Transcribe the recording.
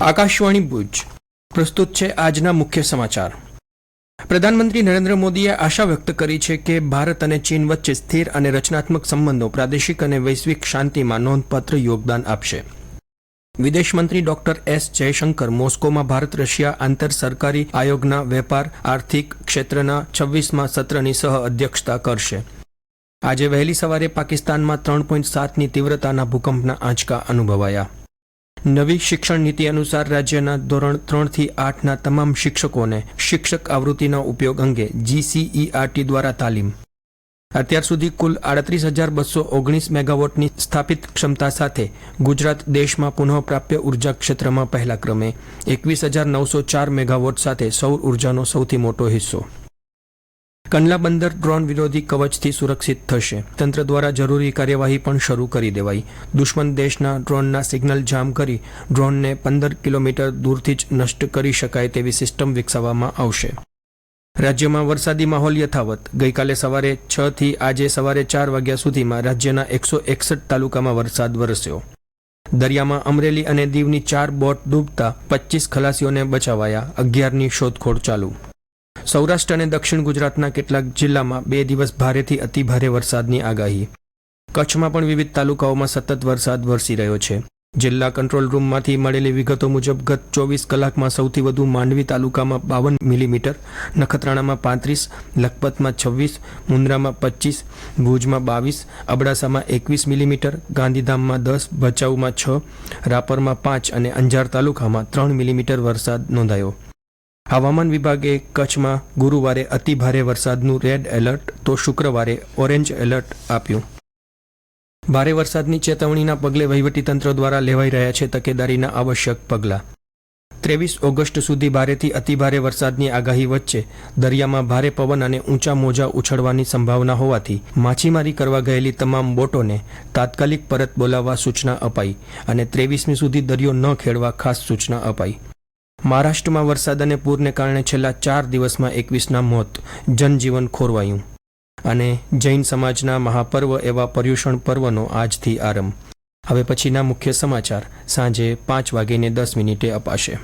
આકાશવાણી ભુજ પ્રસ્તુત છે આજના મુખ્ય સમાચાર। પ્રધાનમંત્રી નરેન્દ્ર મોદીએ આશા વ્યક્ત કરી છે કે ભારત અને ચીન વચ્ચે સ્થિર અને રચનાત્મક સંબંધો પ્રાદેશિક અને વૈશ્વિક શાંતિમાં નોંધપાત્ર યોગદાન આપશે। વિદેશ મંત્રી ડોક્ટર એસ જયશંકર મોસ્કોમાં ભારત રશિયા આંતર સરકારી આયોગના વેપાર આર્થિક ક્ષેત્રના 26મા સત્રની સહ અધ્યક્ષતા કરશે। આજે વહેલી સવારે પાકિસ્તાનમાં 3.7ની તીવ્રતાના ભૂકંપના આંચકા અનુભવાયા। નવી શિક્ષણ નીતિ અનુસાર રાજ્યના ધોરણ 3 થી 8ના તમામ શિક્ષકોને શિક્ષક આવૃત્તિના ઉપયોગ અંગે GCERT દ્વારા તાલીમ। અત્યાર સુધી કુલ 38,219 મેગાવોટની સ્થાપિત ક્ષમતા સાથે ગુજરાત દેશમાં પુનઃપ્રાપ્ય ઉર્જા ક્ષેત્રમાં પહેલા ક્રમે, 21,904 મેગાવોટ સાથે સૌર ઉર્જાનો સૌથી મોટો હિસ્સો। કંડલા બંદર ડ્રોન વિરોધી કવચથી સુરક્ષિત થશે। તંત્ર દ્વારા જરૂરી કાર્યવાહી પણ શરૂ કરી દેવાઈ। દુશ્મન દેશના ડ્રોનના સિગ્નલ જામ કરી ડ્રોનને 15 કિલોમીટર દૂરથી જ નષ્ટ કરી શકાય તેવી સિસ્ટમ વિકસાવવામાં આવશે। રાજ્યમાં વરસાદી માહોલ યથાવત। ગઈકાલે સવારે 6 થી આજે સવારે 4 વાગ્યા સુધીમાં રાજ્યના 161 તાલુકામાં વરસાદ વરસ્યો। દરિયામાં અમરેલી અને દીવની 4 બોટ ડૂબતા 25 ખલાસીઓને બચાવાયા। 11ની શોધખોળ ચાલુ। સૌરાષ્ટ્ર અને દક્ષિણ ગુજરાતના કેટલાક જિલ્લામાં 2 દિવસ ભારેથી અતિભારે વરસાદની આગાહી। કચ્છમાં પણ વિવિધ તાલુકાઓમાં સતત વરસાદ વરસી રહ્યો છે। જિલ્લા કંટ્રોલ રૂમમાંથી મળેલી વિગતો મુજબ ગત 24 કલાકમાં સૌથી વધુ માંડવી તાલુકામાં 52 મિલીમીટર, નખત્રાણામાં 35, લખપતમાં 26, મુન્દ્રામાં 25, ભુજમાં 22, અબડાસામાં 21 મિલીમીટર, ગાંધીધામમાં 10, ભચાઉમાં 6, રાપરમાં 5 અને અંજાર તાલુકામાં 3 મિલીમીટર વરસાદ નોંધાયો। હવામાન વિભાગે કચ્છમાં ગુરુવારે અતિભારે વરસાદનું રેડ એલર્ટ તો શુક્રવારે ઓરેન્જ એલર્ટ આપ્યું। ભારે વરસાદની ચેતવણીના પગલે વહીવટીતંત્ર દ્વારા લેવાઈ રહ્યા છે તકેદારીના આવશ્યક પગલાં। 23 ઓગસ્ટ સુધી ભારેથી અતિભારે વરસાદની આગાહી વચ્ચે દરિયામાં ભારે પવન અને ઊંચા મોજા ઉછળવાની સંભાવના હોવાથી માછીમારી કરવા ગયેલી તમામ બોટોને તાત્કાલિક પરત બોલાવવા સૂચના અપાઈ અને 23મી સુધી દરિયો ન ખેડવા ખાસ સૂચના અપાઈ। મહારાષ્ટ્રમાં વરસાદ અને પૂરને કારણે છેલ્લા 4 દિવસમાં 21ના મોત, જનજીવન ખોરવાયું। અને જૈન સમાજના મહાપર્વ એવા પર્યુષણ પર્વનો આજથી આરંભ। હવે પછીના મુખ્ય સમાચાર સાંજે 5:10 અપાશે।